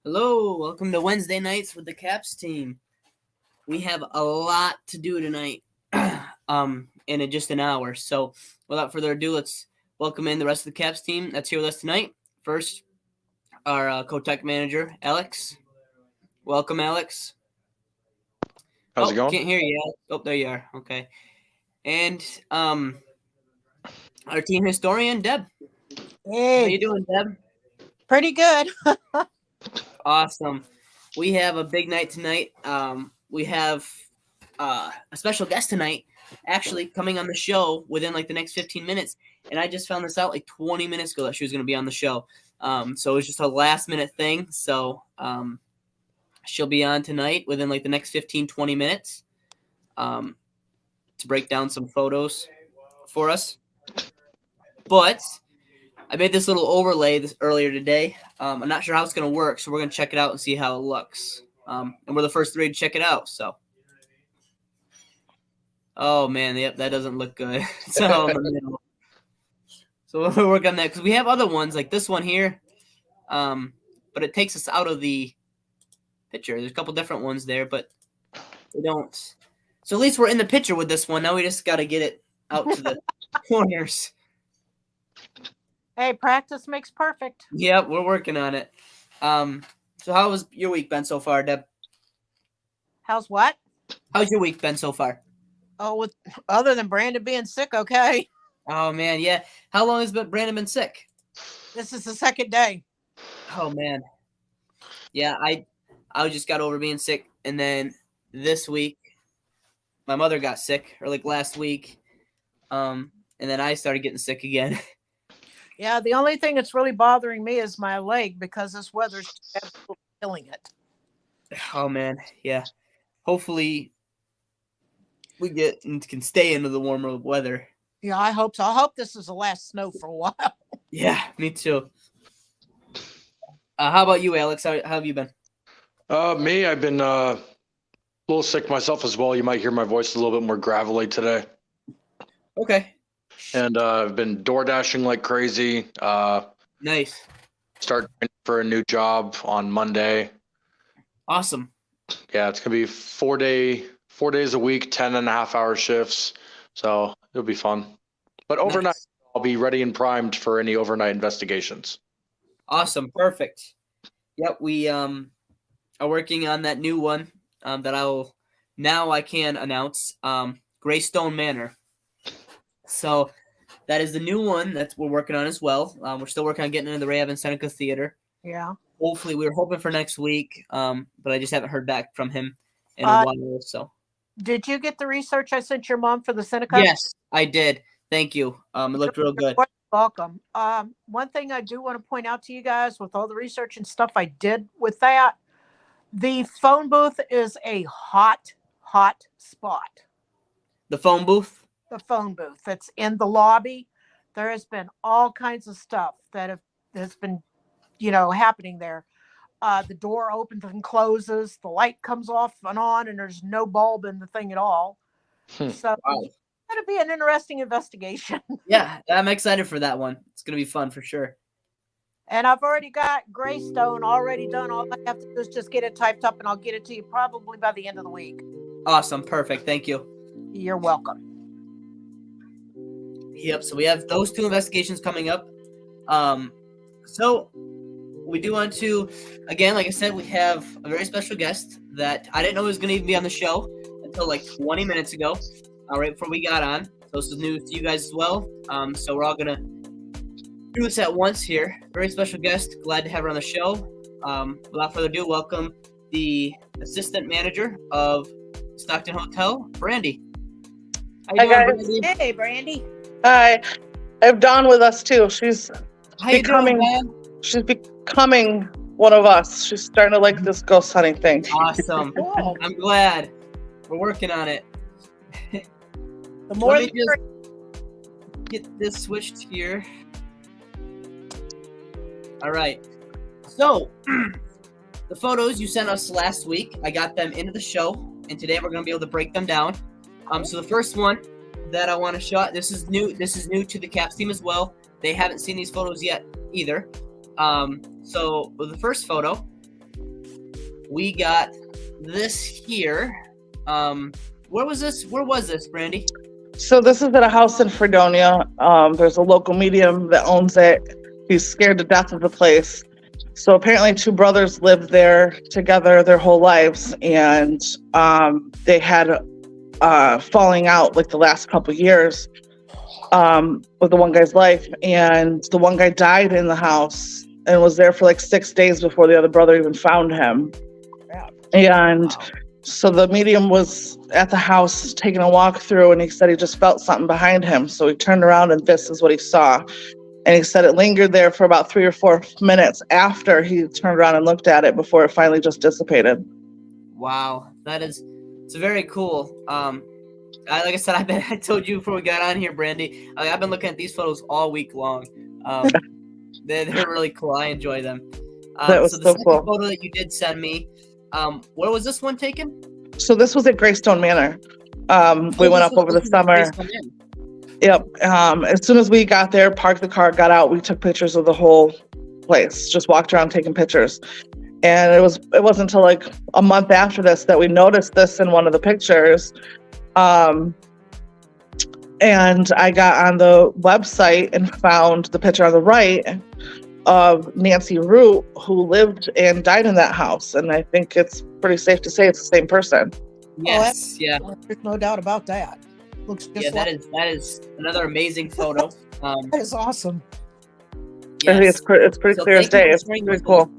Hello, welcome to Wednesday nights with the Caps team. We have a lot to do tonight, in just an hour. So, without further ado, let's welcome in the rest of the Caps team that's here with us tonight. First, our co-tech manager, Alex. Welcome, Alex. How's it going? Can't hear you, Alex. Oh, there you are. Okay. And our team historian, Deb. How Hey, you doing, Deb? pretty good. Awesome. We have a big night tonight. We have a special guest tonight actually coming on the show within like the next 15 minutes. And I just found this out like 20 minutes ago that she was going to be on the show. So it was just a last minute thing. So she'll be on tonight within like the next 15, 20 minutes to break down some photos for us. But I made this little overlay earlier today. I'm not sure how it's going to work, so we're going to check it out and see how it looks. And we're the first three to check it out. So, oh man, yep, that doesn't look good. It's all in the middle. So we'll work on that because we have other ones like this one here, but it takes us out of the picture. There's a couple different ones there, but they don't. So at least we're in the picture with this one. Now we just got to get it out to the corners. Hey, practice makes perfect. Yep, we're working on it. So how has your week been so far, Deb? How's what? How's your week been so far? Oh, with other than Brandon being sick, okay. Oh man, yeah. How long has Brandon been sick? This is the second day. Oh man. Yeah, I just got over being sick, and then this week my mother got sick, or like last week. And then I started getting sick again. Yeah, the only thing that's really bothering me is my leg because this weather's absolutely killing it. Oh man, yeah. Hopefully we can stay into the warmer weather. Yeah, I hope so. I hope this is the last snow for a while. Yeah, me too. How about you, Alex? How have you been? Me, I've been a little sick myself as well. You might hear my voice a little bit more gravelly today. Okay. And I've been door dashing like crazy. Nice. Start for a new job on Monday. Awesome. Yeah, it's gonna be 4 days a week, 10.5-hour shifts. So it'll be fun. But overnight, Nice. I'll be ready and primed for any overnight investigations. Awesome. Perfect. Yep, we are working on that new one that I can announce. Greystone Manor. So that is the new one that we're working on as well. We're still working on getting into the Ray Evans Seneca Theater. Yeah. Hopefully, we were hoping for next week, but I just haven't heard back from him in a while. So, did you get the research I sent your mom for the Seneca? Yes, I did. Thank you. It looked real good. You're welcome. One thing I do want to point out to you guys with all the research and stuff I did with that, the phone booth is a hot spot. The phone booth? The phone booth that's in the lobby. There has been all kinds of stuff that has been, happening there. The door opens and closes, the light comes off and on, and there's no bulb in the thing at all. So Wow. it's going to be an interesting investigation. Yeah, I'm excited for that one. It's going to be fun for sure. And I've already got Greystone already done. All I have to do is just get it typed up, and I'll get it to you probably by the end of the week. Awesome. Perfect. Thank you. You're welcome. Yep. So we have those two investigations coming up. So we do want to, again, like I said, we have a very special guest that I didn't know was going to even be on the show until like 20 minutes ago, right before we got on. So this is news to you guys as well. So we're all going to do this at once here. Very special guest. Glad to have her on the show. Without further ado, welcome the assistant manager of Stockton Hotel, Brandy. How you doing, Brandy? Hey, Brandy. Hi. I have Dawn with us too. She's How you doing, man? she's becoming one of us. She's starting to like this ghost hunting thing. Awesome. Cool. I'm glad. We're working on it. The more Let me just get this switched here. All right. So, the photos you sent us last week, I got them into the show, and today we're going to be able to break them down. So the first one that I want to show, this is new to the Caps team as well. They haven't seen these photos yet either. So the first photo we got this here. Where was this? Where was this, Brandy? So this is at a house in Fredonia. There's a local medium that owns it. He's scared to death of the place. So apparently 2 brothers lived there together their whole lives, and they had falling out like the last couple years with the one guy's life, and the one guy died in the house and was there for like 6 days before the other brother even found him. And so the medium was at the house taking a walk through, and he said he just felt something behind him. So he turned around, and this is what he saw. And he said it lingered there for about 3 or 4 minutes after he turned around and looked at it before it finally just dissipated. Wow, it's very cool. Like I said, I told you before we got on here, Brandy. I've been looking at these photos all week long. They're really cool. I enjoy them. That was so the so second cool. photo that you did send me, where was this one taken? So this was at Greystone Manor. We went up over the summer. Yep. As soon as we got there, parked the car, got out, we took pictures of the whole place. Just walked around taking pictures. And it wasn't until like a month after this that we noticed this in one of the pictures. And I got on the website and found the picture on the right of Nancy Root, who lived and died in that house. And I think it's pretty safe to say it's the same person. Yes, yeah. There's no doubt about that. Looks just Yeah, that is another amazing photo. that is awesome. I think Yes. it's pretty So clear as thank you day. for It's sharing pretty those cool.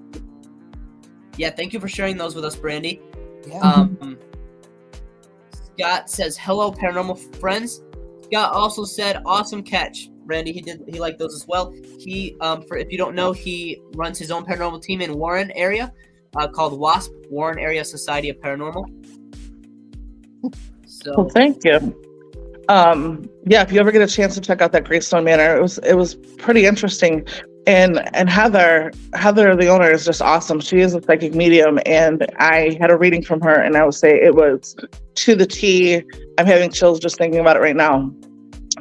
Yeah, thank you for sharing those with us, Brandy. Yeah. Scott says, hello, paranormal friends. Scott also said, awesome catch. Randy, he liked those as well. He, for if you don't know, he runs his own paranormal team in Warren area, called WASP, Warren Area Society of Paranormal. So, Well, thank you. Yeah, if you ever get a chance to check out that Greystone Manor, it was pretty interesting. And Heather, the owner, is just awesome. She is a psychic medium, and I had a reading from her, and I would say it was to the T. I'm having chills just thinking about it right now.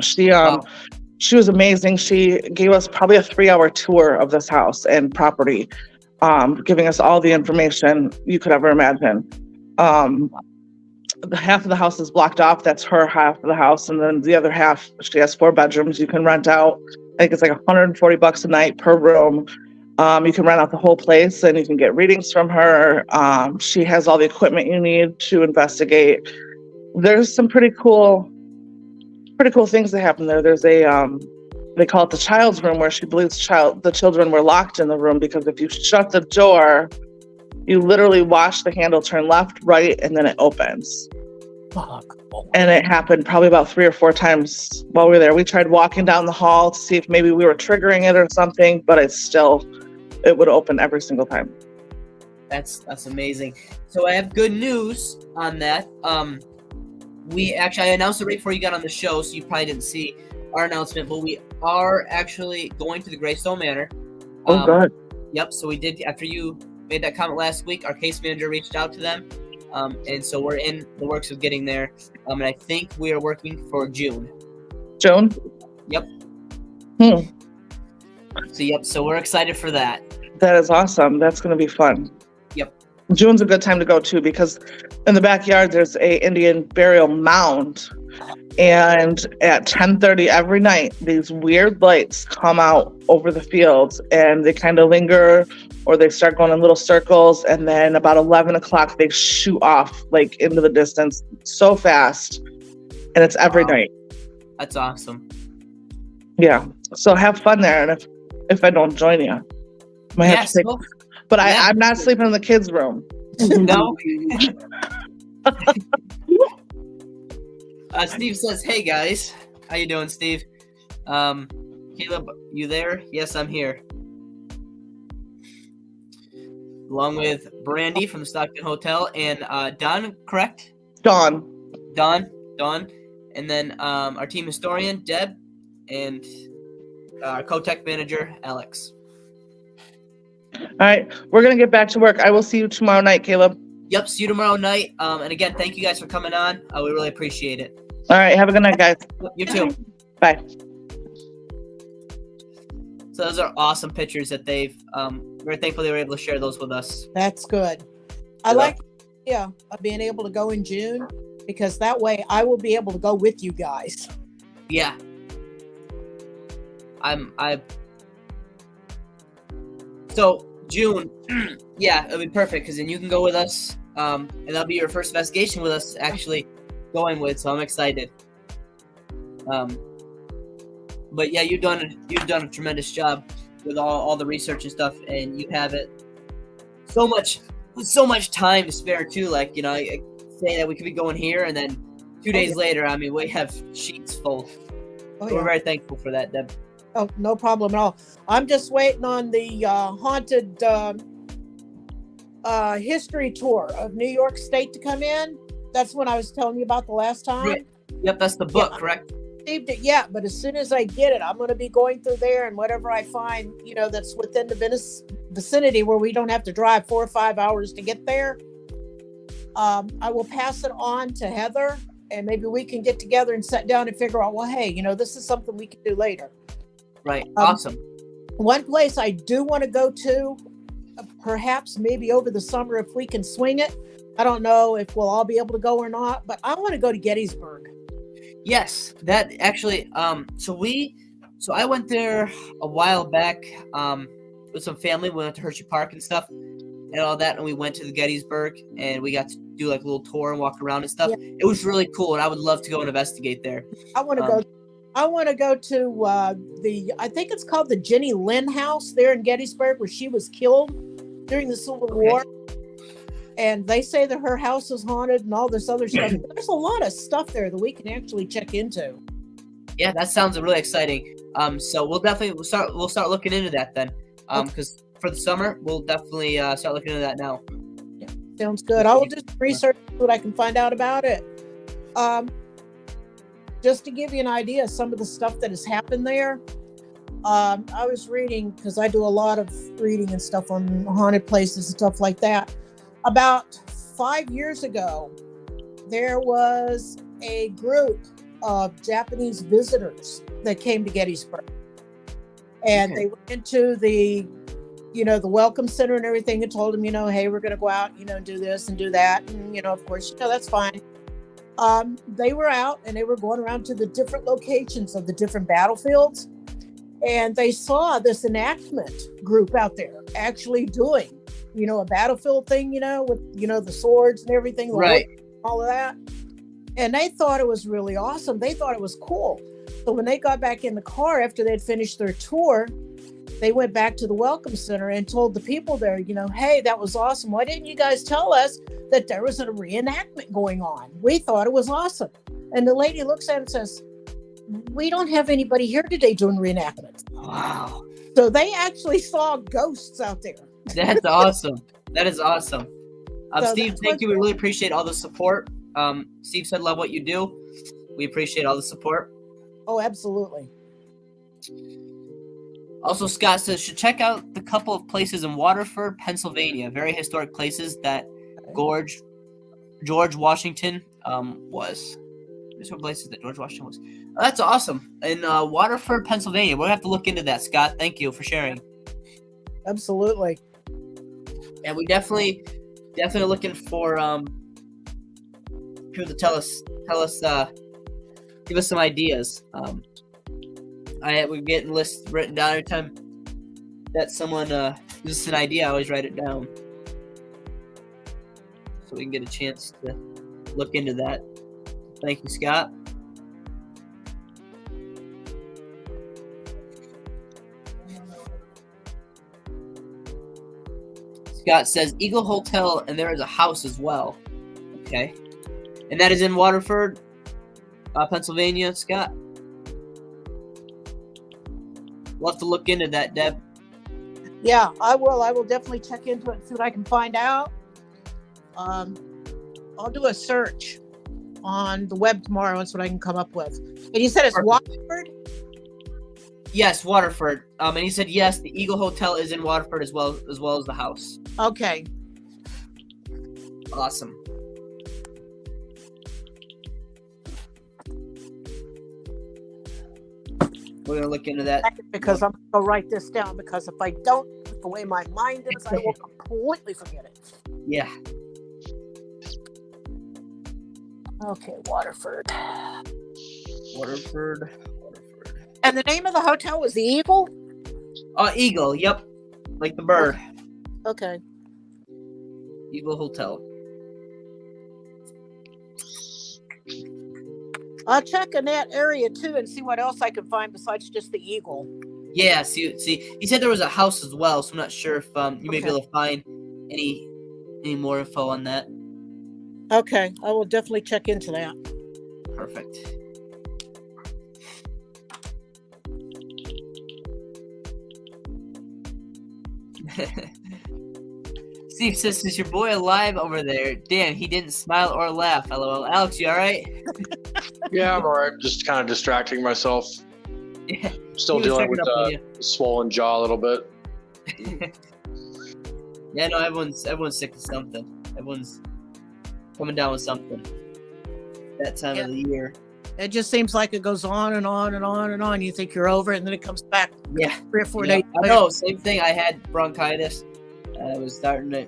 She was amazing. She gave us probably a 3-hour tour of this house and property, giving us all the information you could ever imagine. The half of the house is blocked off. That's her half of the house. And then the other half, she has 4 bedrooms. You can rent out. I think it's like $140 a night per room. You can rent out the whole place, and you can get readings from her. She has all the equipment you need to investigate. There's some pretty cool things that happen there. There's they call it the child's room, where she believes the children were locked in the room, because if you shut the door, you literally watch the handle turn left, right, and then it opens. Fuck. And it happened probably about 3 or 4 times while we were there. We tried walking down the hall to see if maybe we were triggering it or something, but it would open every single time. that's amazing. So I have good news on that. I announced it right before you got on the show, so you probably didn't see our announcement, but we are actually going to the Greystone Manor. Oh, good. Yep, so we did, after you made that comment last week, our case manager reached out to them, and so we're in the works of getting there, and I think we are working for June. Joan? Yep. Hmm. So we're excited for that. That is awesome. That's going to be fun. Yep. June's a good time to go too, because in the backyard there's a Indian burial mound, and at 10:30 every night these weird lights come out over the fields, and they kind of linger, or they start going in little circles, and then about 11 o'clock they shoot off like into the distance so fast, and it's every night. That's awesome. Yeah, so have fun there, and if I don't join you, might have to take. But yeah. I'm not sleeping in the kids' room. No. Steve says, "Hey guys, how you doing, Steve? Caleb, you there? Yes, I'm here. Along with Brandy from the Stockton Hotel and Don, correct? Dawn. Don, and then our team historian Deb, and our co-tech manager Alex. All right, we're gonna get back to work. I will see you tomorrow night, Caleb. Yep, see you tomorrow night. And again, thank you guys for coming on. We really appreciate it. All right, have a good night, guys. You too. Bye. So those are awesome pictures that they've. We're thankful they were able to share those with us. That's good. I like the idea of being able to go in June, because that way I will be able to go with you guys. Yeah. So June, yeah, it'll be perfect because then you can go with us, and that'll be your first investigation with us actually going with. So I'm excited. But yeah, you've done a tremendous job with all the research and stuff, and you have it so much time to spare too. Like, you know, I say that we could be going here, and then 2 days later, I mean, we have sheets full. So we're very thankful for that, Deb. Oh, no problem at all. I'm just waiting on the haunted history tour of New York State to come in. That's what I was telling you about the last time. Right. Yep, that's the book, correct? Received it yet, but as soon as I get it, I'm going to be going through there, and whatever I find, you know, that's within the vicinity where we don't have to drive 4 or 5 hours to get there, I will pass it on to Heather, and maybe we can get together and sit down and figure out, well, hey, you know, this is something we can do later. Right. Awesome. One place I do want to go to, perhaps maybe over the summer if we can swing it. I don't know if we'll all be able to go or not, but I want to go to Gettysburg. Yes, that actually. So I went there a while back with some family. We went to Hershey Park and stuff and all that, and we went to the Gettysburg and we got to do like a little tour and walk around and stuff. Yeah. It was really cool, and I would love to go and investigate there. I want to go. I want to go to I think it's called the Jenny Lind House there in Gettysburg, where she was killed during the Civil War. And they say that her house is haunted and all this other stuff. There's a lot of stuff there that we can actually check into. Yeah, that sounds really exciting. So we'll start looking into that then. Because for the summer, we'll definitely start looking into that now. Yeah, sounds good. I will just research what I can find out about it. Just to give you an idea of some of the stuff that has happened there. I was reading, because I do a lot of reading and stuff on haunted places and stuff like that. About 5 years ago, there was a group of Japanese visitors that came to Gettysburg. And they went into the Welcome Center and everything, and told them, hey, we're going to go out, and do this and do that. And, of course, that's fine. They were out and they were going around to the different locations of the different battlefields. And they saw this enactment group out there actually doing, a battlefield thing, with, the swords and everything, right, all of that. And they thought it was really awesome. They thought it was cool. So when they got back in the car after they'd finished their tour, they went back to the Welcome Center and told the people there, hey, that was awesome. Why didn't you guys tell us that there was a reenactment going on? We thought it was awesome. And the lady looks at it and says, we don't have anybody here today doing reenactments. Wow. So they actually saw ghosts out there. That's awesome. That is awesome. So Steve, thank you. We really appreciate all the support. Steve said, love what you do. We appreciate all the support. Oh, absolutely. Also, Scott says, should check out the couple of places in Waterford, Pennsylvania. Very historic places that George Washington was. These were places that George Washington was. Oh, that's awesome. In Waterford, Pennsylvania. We'll have to look into that, Scott. Thank you for sharing. Absolutely. And we definitely looking for people to tell us, give us some ideas. We're getting lists written down every time that someone gives us an idea. I always write it down so we can get a chance to look into that. Thank you, Scott. Scott says Eagle Hotel, and there is a house as well. Okay. And that is in Waterford, Pennsylvania, Scott? We'll have to look into that, Deb. Yeah, I will. I will definitely check into it and see what I can find out. I'll do a search on the web tomorrow. That's what I can come up with. And you said it's Waterford? Yes, Waterford. And he said yes, the Eagle Hotel is in Waterford as well as the house. Okay. Awesome. We're gonna look into that because I'm gonna write this down, because if I don't, the way my mind is, I will completely forget it. Yeah. Okay, Waterford. Waterford. And the name of the hotel was the Eagle? Eagle. Yep. Like the bird. Okay. Eagle Hotel. I'll check in that area too and see what else I can find besides just the Eagle. Yeah. See. He said there was a house as well, so I'm not sure if you may be able to find any more info on that. Okay, I will definitely check into that. Perfect. Steve says, "Is your boy alive over there?" Damn, he didn't smile or laugh. LOL. Alex, you all right? Yeah, I'm alright. Just kind of distracting myself. Yeah. Still He was dealing checking with up on the swollen jaw a little bit. Yeah, no, everyone's sick of something. Everyone's coming down with something. That time of the year. It just seems like it goes on and on and on and on. You think you're over it, and then it comes back. Yeah. 3 or 4 Yeah, days I later. know, same thing. I had bronchitis. I was starting to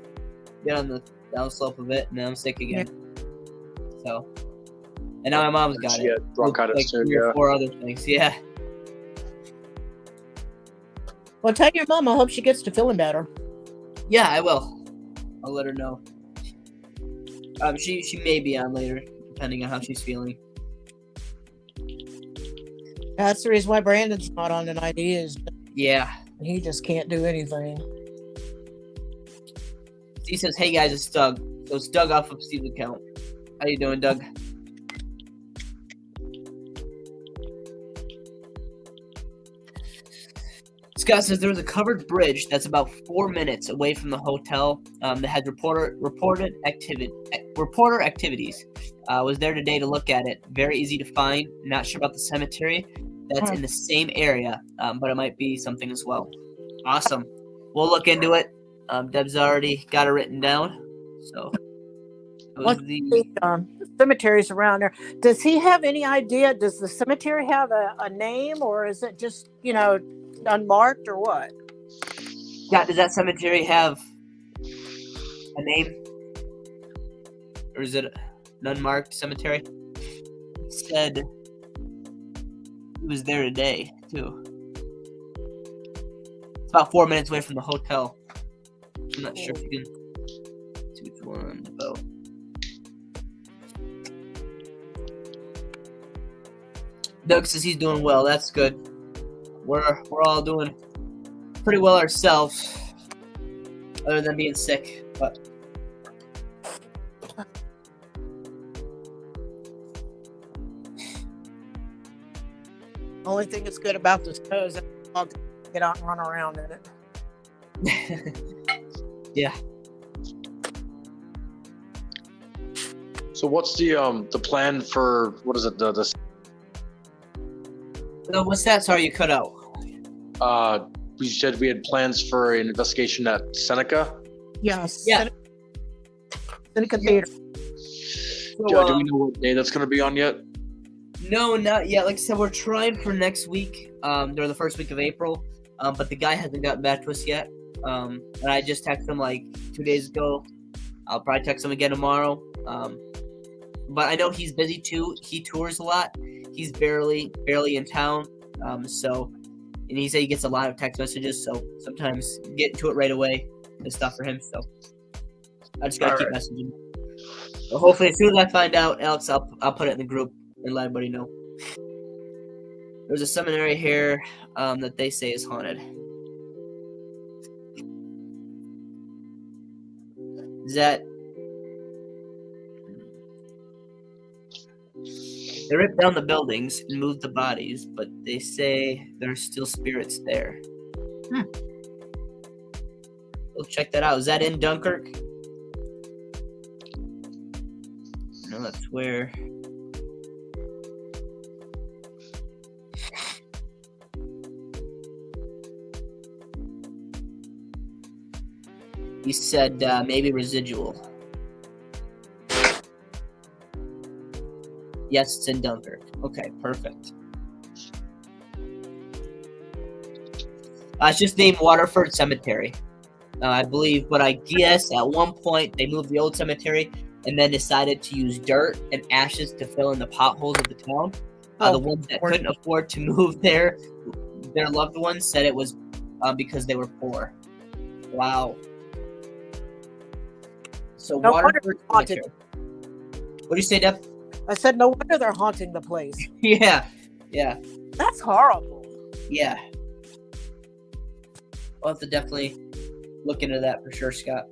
get on the downslope of it, and now I'm sick again. So, and now my mom's got She it. had bronchitis Like too, 3 or yeah. 4 other things. Yeah. Well, tell your mom I hope she gets to feeling better. Yeah, I will. I'll let her know. She may be on later, depending on how she's feeling. That's the reason why Brandon's not on tonight. Yeah. He just can't do anything. He says, "Hey guys, it's Doug." So it's Doug off of Steve's account. How you doing, Doug? Scott says there was a covered bridge that's about 4 minutes away from the hotel that had reporter activities. Was there today to look at it. Very easy to find. Not sure about the cemetery. That's in the same area, but it might be something as well. Awesome. We'll look into it. Deb's already got it written down. So What's the cemeteries around there? Does he have any idea? Does the cemetery have a name, or is it just, unmarked, or what? Yeah, does that cemetery have a name? Or is it an unmarked cemetery? He said he was there today, too. It's about 4 minutes away from the hotel. I'm not sure if you can see which one about. Doug says he's doing well. That's good. We're all doing pretty well ourselves, other than being sick. But Only thing that's good about this snow is that I'll get out and run around in it. yeah. So what's the plan for what is it the So what's that? Sorry, you cut out. we said we had plans for an investigation at Seneca. Yes. Yeah. Seneca Theater. So, Do we know what day that's going to be on yet? No, not yet. Like I said, we're trying for next week, during the first week of April. But the guy hasn't gotten back to us yet. And I just texted him like 2 days ago. I'll probably text him again tomorrow. But I know he's busy too. He tours a lot. He's barely in town. And he said he gets a lot of text messages. So sometimes getting to it right away is tough for him. So I just gotta keep messaging. So hopefully, as soon as I find out, Alex, I'll put it in the group and let everybody know. There's a seminary here that they say is haunted. Is that? They ripped down the buildings and moved the bodies, but they say there's still spirits there. We'll check that out. Is that in Dunkirk? No, that's where. You said maybe residual. Yes, it's in Dunkirk. Okay, perfect. It's just named Waterford Cemetery, I believe. But I guess at one point they moved the old cemetery and then decided to use dirt and ashes to fill in the potholes of the town. The ones that couldn't afford to move their loved ones said it was because they were poor. Wow. So No water. wonder it's haunted. What do you say, Deb? I said, no wonder they're haunting the place. Yeah. That's horrible. Yeah. We'll have to definitely look into that for sure, Scott.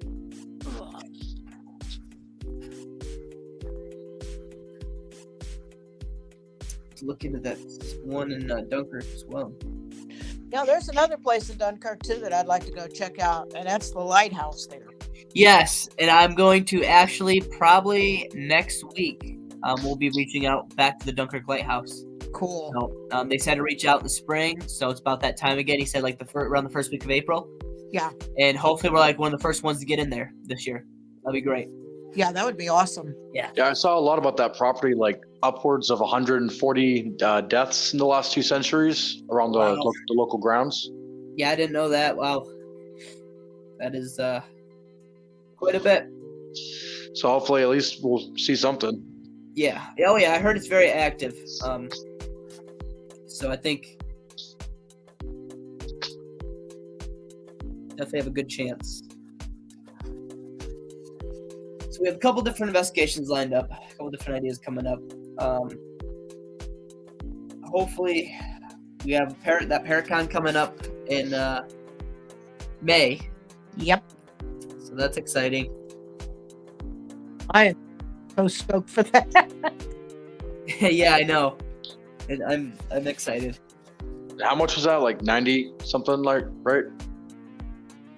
To look into that one in Dunkirk as well. Yeah, there's another place in Dunkirk too that I'd like to go check out, and that's the lighthouse there. Yes, and I'm going to actually probably next week. We'll be reaching out back to the Dunkirk Lighthouse. Cool. So, they said to reach out in the spring, so it's about that time again. He said like around the first week of April. Yeah. And hopefully we're like one of the first ones to get in there this year. That'd be great. Yeah, that would be awesome. Yeah, I saw a lot about that property, like upwards of 140 deaths in the last 2 centuries around the local grounds. Yeah, I didn't know that. Wow. That is quite a bit. So hopefully at least we'll see something. Yeah. Oh, yeah. I heard it's very active. So I think definitely have a good chance. So we have a couple different investigations lined up, a couple different ideas coming up. Hopefully we have that Paracon coming up in May. Yep. So that's exciting. I am so stoked for that. Yeah, I know. And I'm excited. How much was that? Like 90 something, like, right?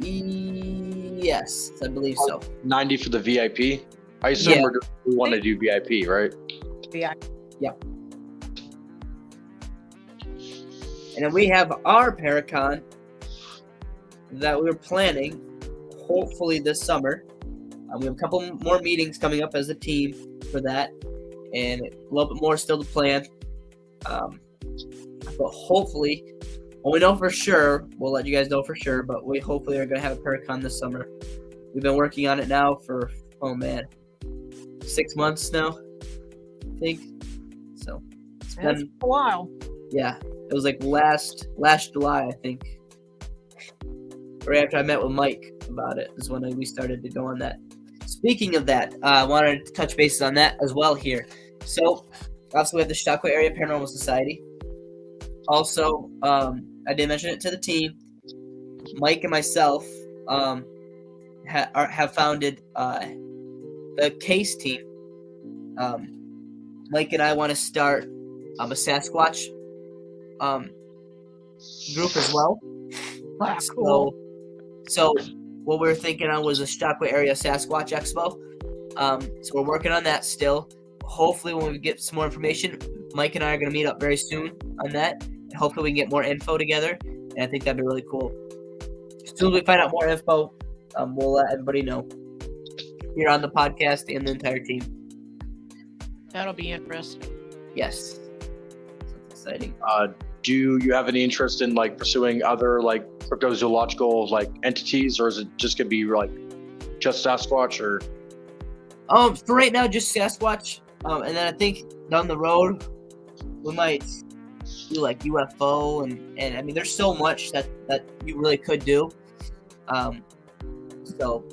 Yes, I believe so. 90 for the VIP. I assume we want to do VIP, right? Yeah. Yep. And then we have our Paracon that we're planning, hopefully this summer. We have a couple more meetings coming up as a team for that, and a little bit more still to plan. But hopefully, well, we know for sure, we'll let you guys know for sure, but we hopefully are going to have a Paracon this summer. We've been working on it now for, 6 months now, I think. So it's been a while. Yeah, it was like last July, I think. Right after I met with Mike about it is when we started to go on that. Speaking of that, I wanted to touch bases on that as well here. So, obviously, we have the Chautauqua Area Paranormal Society. Also, I did mention it to the team. Mike and myself have founded the case team. Mike and I want to start a Sasquatch group as well. Wow, cool. So what we're thinking on was a Chautauqua Area Sasquatch Expo. So we're working on that still. Hopefully when we get some more information, Mike and I are going to meet up very soon on that. And hopefully we can get more info together. And I think that'd be really cool. As soon as we find out more info, we'll let everybody know here on the podcast and the entire team. That'll be interesting. Yes. That's exciting. Do you have any interest in like pursuing other like cryptozoological like entities, or is it just gonna be like just Sasquatch? Or for right now, just Sasquatch. And then I think down the road we might do like UFO and I mean there's so much that you really could do. So,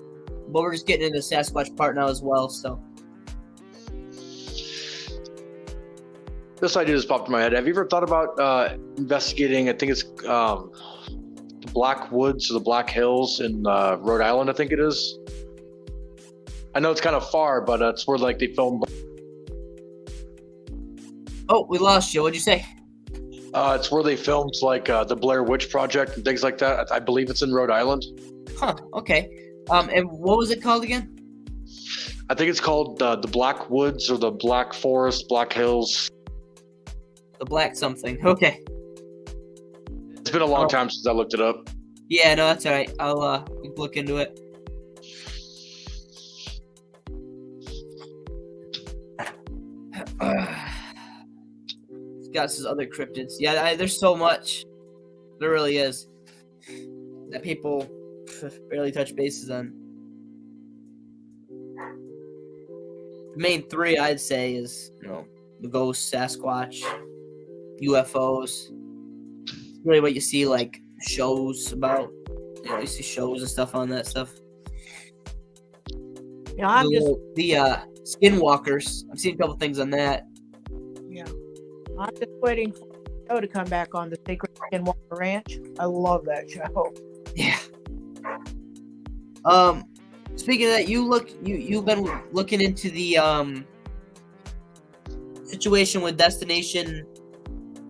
but we're just getting into the Sasquatch part now as well. So. This idea just popped in my head. Have you ever thought about investigating? I think it's the Black Woods or the Black Hills in Rhode Island. I think it is. I know it's kind of far, but it's where like they film. Oh, we lost you. What'd you say? It's where they filmed like the Blair Witch Project and things like that. I believe it's in Rhode Island. Huh. Okay. And what was it called again? I think it's called the Black Woods or the Black Forest, Black Hills. The Black something. Okay. It's been a long time since I looked it up. Yeah, no, that's all right. I'll look into it. Scott's other cryptids. Yeah, there's so much. There really is. That people barely touch bases on. main three I'd say is, the ghost, Sasquatch, UFOs. Really what you see like shows about. You see shows and stuff on that stuff. I'm just the skinwalkers. I've seen a couple things on that. I'm just waiting for the show to come back on the Sacred Skinwalker Ranch. I love that show. Yeah. Speaking of that, you've been looking into the situation with Destination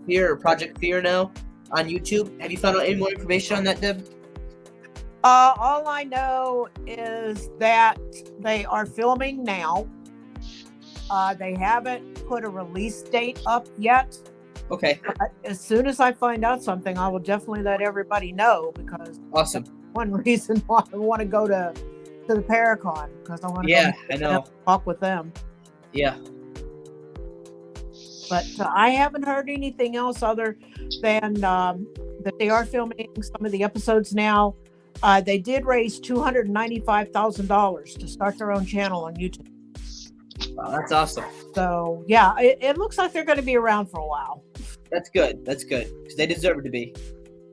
Fear or Project Fear now on YouTube. Have you found out any more information on that, Deb? All I know is that they are filming now. They haven't put a release date up yet. Okay. But as soon as I find out something, I will definitely let everybody know, because Awesome. that's one reason why I want to go to the Paracon, because I want to I know. talk with them. Yeah. But I haven't heard anything else other than that they are filming some of the episodes now. They did raise $295,000 to start their own channel on YouTube. Wow, that's awesome. So yeah, it looks like they're going to be around for a while. That's good. That's good, because they deserve it to be.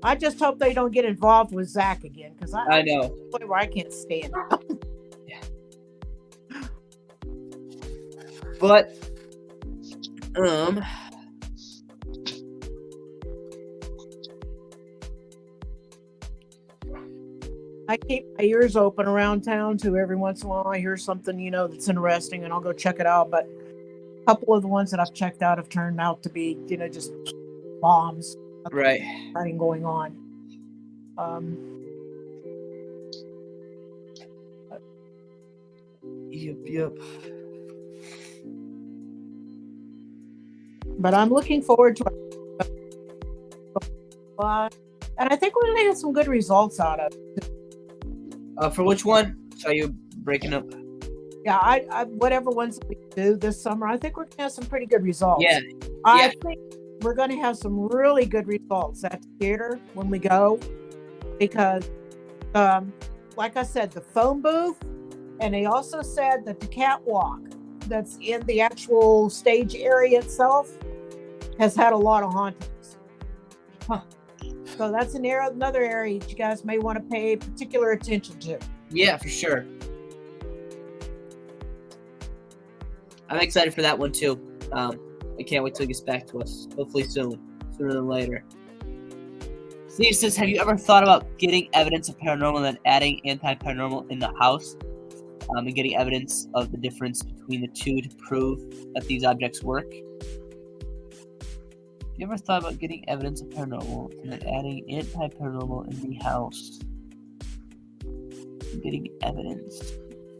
I just hope they don't get involved with Zach again, because I know. Where I can't stand him. Yeah. But I keep my ears open around town too. Every once in a while I hear something, that's interesting, and I'll go check it out. But a couple of the ones that I've checked out have turned out to be, just bombs. right. Nothing going on. Yep. But I'm looking forward to it. And I think we're going to get some good results out of it. For which one? So you're breaking up? Yeah, I whatever ones we do this summer, I think we're going to have some pretty good results. Yeah. I think we're going to have some really good results at the theater when we go, because, like I said, the phone booth, and they also said that the catwalk that's in the actual stage area itself has had a lot of hauntings. Huh. So that's another area that you guys may want to pay particular attention to. Yeah, for sure. I'm excited for that one too. I can't wait till it gets back to us. Hopefully sooner than later. Steve says, have you ever thought about getting evidence of paranormal and adding anti-paranormal in the house? And getting evidence of the difference between the two to prove that these objects work? Have you ever thought about getting evidence of paranormal and then adding anti-paranormal in the house? And getting evidence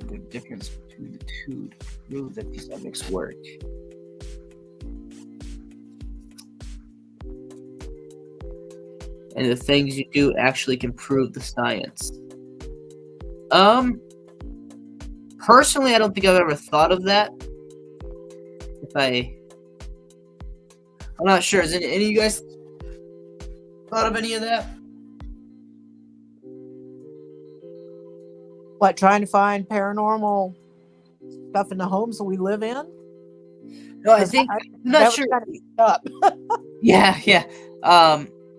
of the difference between the two to prove that these objects work? And the things you do actually can prove the science. Personally, I don't think I've ever thought of that. I'm not sure. Has any of you guys thought of any of that? What, trying to find paranormal stuff in the homes that we live in? No, I think I'm not sure. Up. Yeah.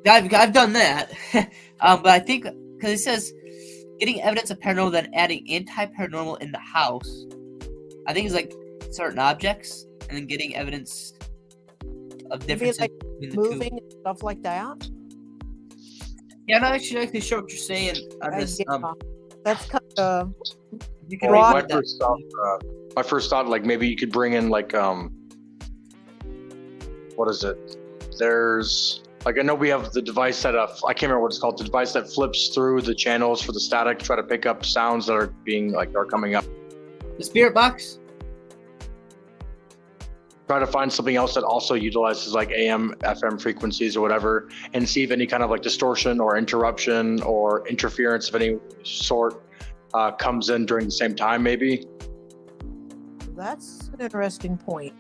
I've done that, but I think because it says getting evidence of paranormal, then adding anti-paranormal in the house. I think it's like certain objects, and then getting evidence of differences like between the moving two. and stuff like that. Yeah, I'm not actually sure what you're saying on this. That's kind of You can Broad- read that. My first thought, like maybe you could bring in like what is it? There's like I know we have the device that I can't remember what it's called. The device that flips through the channels for the static, try to pick up sounds that are being are coming up. The spirit box. Try to find something else that also utilizes like AM, FM frequencies or whatever, and see if any kind of like distortion or interruption or interference of any sort comes in during the same time, maybe. That's an interesting point.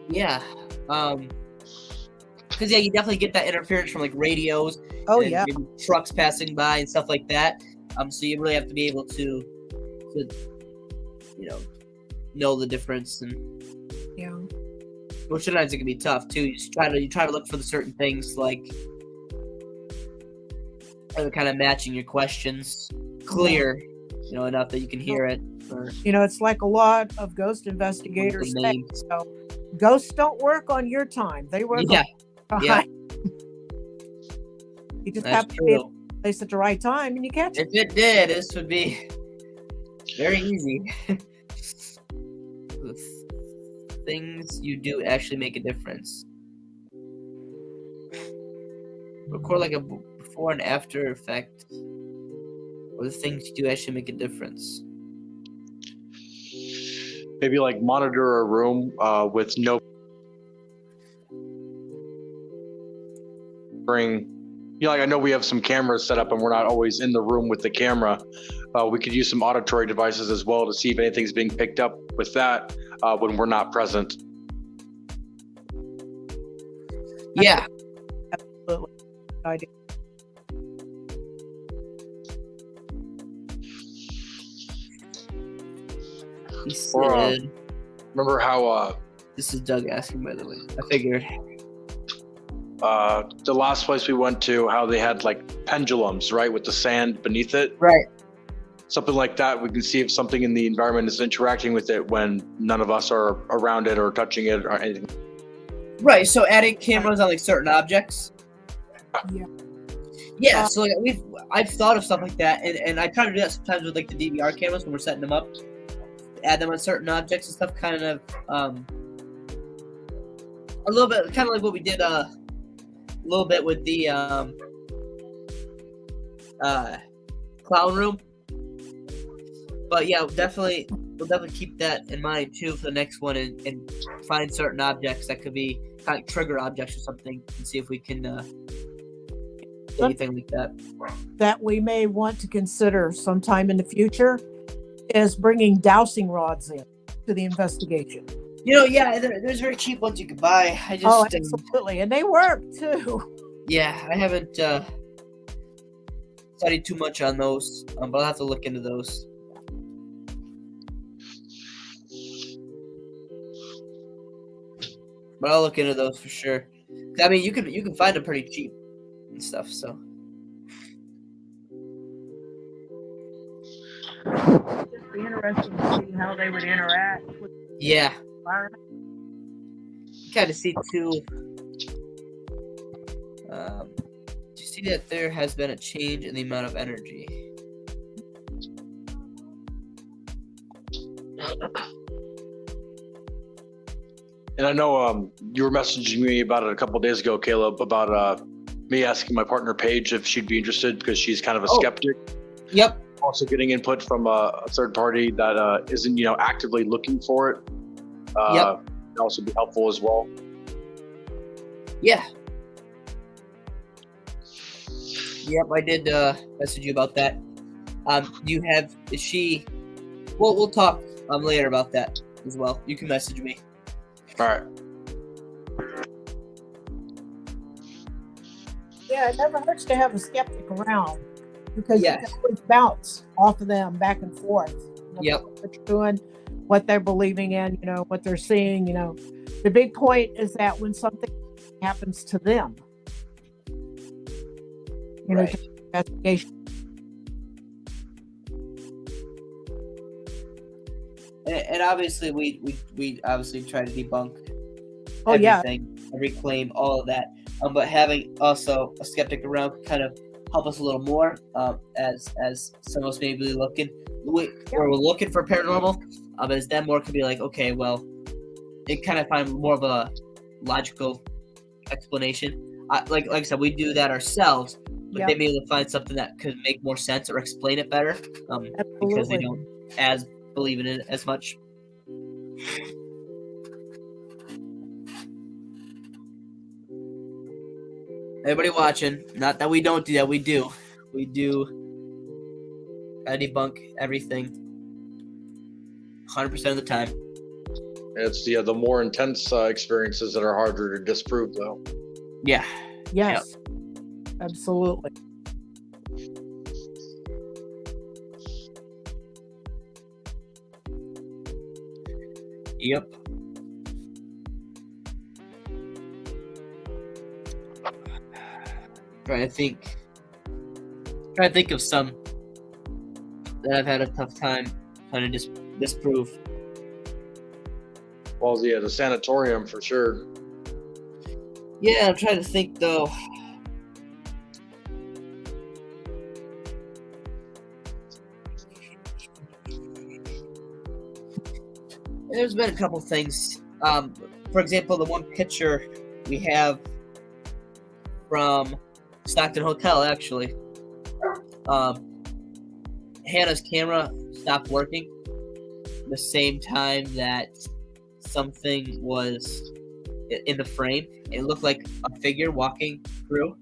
Yeah. Because you definitely get that interference from like radios. Oh and yeah. maybe trucks passing by and stuff like that. So you really have to be able to know the difference. And Yeah. well, sometimes it can be tough too. You try to look for the certain things like kind of matching your questions clear, enough that you can hear it. Or It's like a lot of ghost investigators the say. names. So ghosts don't work on your time. They work Yeah, on yeah, You just that's have to be at true. the place at the right time and you catch it. If it did, this would be very easy. The things you do actually make a difference. Record like a before and after effect, or the things you do actually make a difference. Maybe like monitor a room with no like I know we have some cameras set up and we're not always in the room with the camera. We could use some auditory devices as well to see if anything's being picked up with that when we're not present. Yeah, Absolutely. I do. he Or, said. Remember how This is Doug asking, by the way. I figured. the last place we went to, how they had like pendulums, right, with the sand beneath it? Right. Something like that. We can see if something in the environment is interacting with it when none of us are around it or touching it or anything. Right. So adding cameras on like certain objects. Yeah. Yeah. So like I've thought of stuff like that, and I try to do that sometimes with like the DVR cameras when we're setting them up. Add them on certain objects and stuff. Kind of a little bit, kind of like what we did a little bit with the clown room. But yeah, we'll definitely keep that in mind too for the next one, and find certain objects that could be kind of trigger objects or something, and see if we can do anything like that. That we may want to consider sometime in the future is bringing dowsing rods in to the investigation. Yeah, there's very cheap ones you could buy. I just Absolutely. And they work too. yeah, I haven't studied too much on those, but I'll have to look into those. But I'll look into those for sure. I mean, you can find them pretty cheap and stuff. So It'd be interesting to see how they would interact with yeah, the environment. you kind of see too. You see that there has been a change in the amount of energy. And I know you were messaging me about it a couple of days ago, Caleb, about me asking my partner Paige if she'd be interested because she's kind of a skeptic. Yep. Also getting input from a third party that isn't, actively looking for it. Yep. Can also be helpful as well. Yeah. Yep, I did message you about that. Is she? We'll talk later about that as well. You can message me. All right. Yeah, it never hurts to have a skeptic around because Yes. you can always bounce off of them back and forth. Yep. What they're doing, what they're believing in, what they're seeing, The big point is that when something happens to them, Right. just investigation. And obviously, we obviously try to debunk Oh yeah, everything, every claim, all of that. But having also a skeptic around can kind of help us a little more, as some of us may be looking, where we're looking for paranormal. As them more could be like, okay, well, they kind of find more of a logical explanation. Like I said, we do that ourselves, but they may be able to find something that could make more sense or explain it better, because they absolutely. don't as believe in it as much. Everybody watching, not that we don't do that, we do. We do debunk everything 100% of the time. It's the more intense experiences that are harder to disprove, though. Yeah. Yes, absolutely. Yep. Trying to think of some that I've had a tough time trying to disprove. Well, yeah, the sanatorium for sure. Yeah, I'm trying to think though. There's been a couple things. For example, the one picture we have from Stockton Hotel, actually. Hannah's camera stopped working the same time that something was in the frame. It looked like a figure walking through.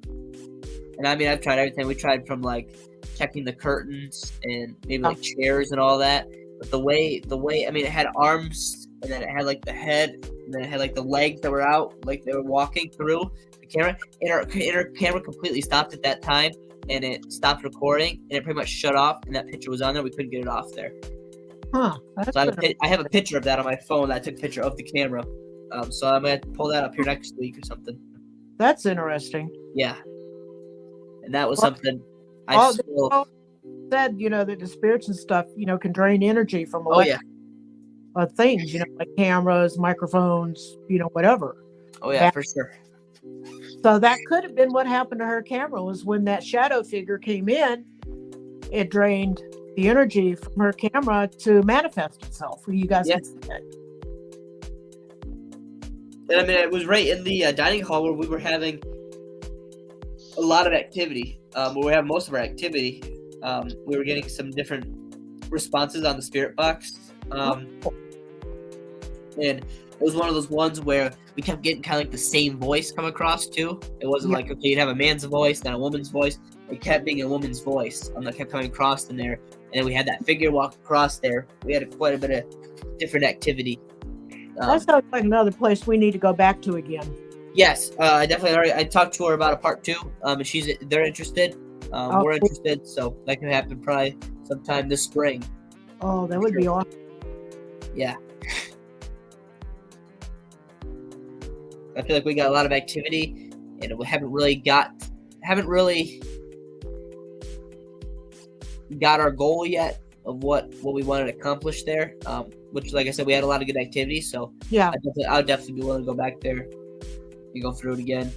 And I mean, I've tried everything. We tried from like checking the curtains and maybe like chairs and all that. But the way, I mean, it had arms and then it had like the head and then it had like the legs that were out, like they were walking through the camera. And our camera completely stopped at that time and it stopped recording and it pretty much shut off. And that picture was on there. We couldn't get it off there. Huh. So I have a picture of that on my phone. That I took a picture of the camera. So I'm going to pull that up here next week or something. That's interesting. Yeah. And that was Well, something I oh, still... said, that the spirits and stuff, can drain energy from things, like cameras, microphones, whatever. Oh, yeah, for sure. So that could have been what happened to her camera, was when that shadow figure came in, it drained the energy from her camera to manifest itself for you guys. Yeah. And I mean, it was right in the dining hall where we were having a lot of activity. Where we have most of our activity. We were getting some different responses on the spirit box. And it was one of those ones where we kept getting kind of like the same voice come across too. It wasn't like, okay, you'd have a man's voice, then a woman's voice. It kept being a woman's voice that kept coming across in there. And then we had that figure walk across there. We had quite a bit of different activity. That sounds like another place we need to go back to again. Yes, I definitely I talked to her about a part 2. And they're interested. We're interested, so that can happen probably sometime this spring. Oh, that would be awesome. Yeah. I feel like we got a lot of activity, and we haven't really got our goal yet of what we wanted to accomplish there. Which, like I said, we had a lot of good activity, so yeah, I would definitely be willing to go back there and go through it again.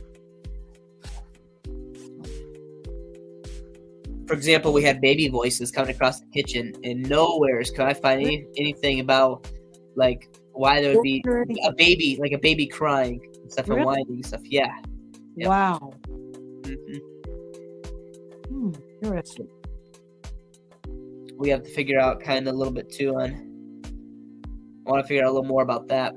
For example, we had baby voices coming across the kitchen, and nowhere could I find anything about like why there would be a baby crying and stuff and whining and stuff. Yeah. Yep. Wow. Mm-hmm. Interesting. We have to figure out kind of a little bit too on. I want to figure out a little more about that.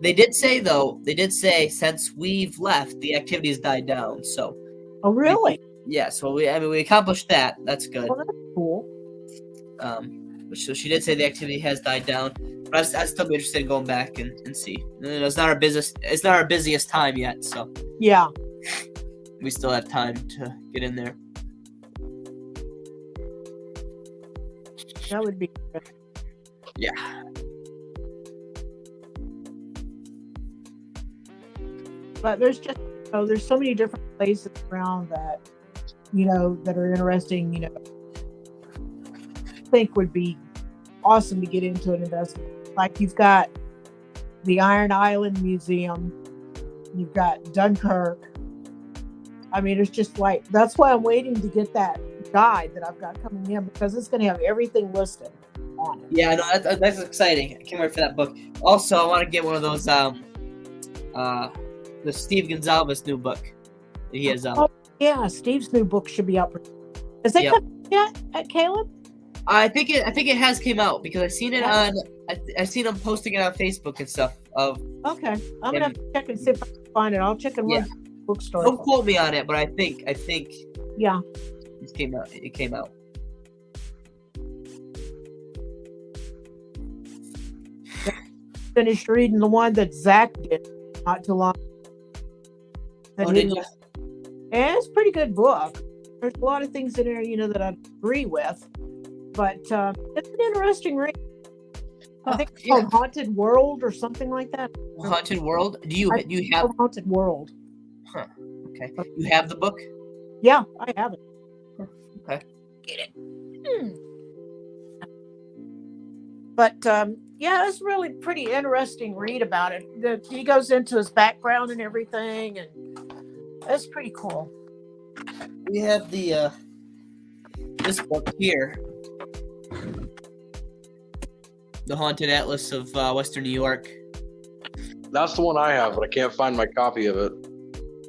They did say since we've left, the activity's died down. So. Oh, really? So we accomplished that. That's good. Well, that's cool. So she did say the activity has died down, but I'd still be interested in going back and see. It's not our busiest time yet, so. Yeah. We still have time to get in there. That would be good. Yeah. But there's just, there's so many different places around that, that are interesting, I think would be awesome to get into and investigate. Like you've got the Iron Island Museum, you've got Dunkirk. I mean, it's just like, that's why I'm waiting to get that guide that I've got coming in, because it's going to have everything listed on it. Yeah, no, that's exciting. I can't wait for that book. Also, I want to get one of those, the Steve Gonzalez new book that he has out. Oh, yeah, Steve's new book should be out. Is it coming yet at Caleb? I think it has came out because I've seen it on. I seen him posting it on Facebook and stuff. Okay, I'm gonna have to check and see if I can find it. I'll check in one bookstore. Don't quote me on it, but I think. Yeah. It came out. It came out. Finished reading the one that Zach did not too long. Oh, did you? Yeah, it's a pretty good book. There's a lot of things in there, that I agree with, but it's an interesting read. I think it's called Haunted World or something like that. Haunted World. Do you have Haunted World? Huh. Okay. You have the book? Yeah, I have it. Okay. Get it. But yeah, it's really pretty interesting read about it. He goes into his background and everything, and it's pretty cool. We have the this book here, The Haunted Atlas of Western New York. That's the one I have, but I can't find my copy of it.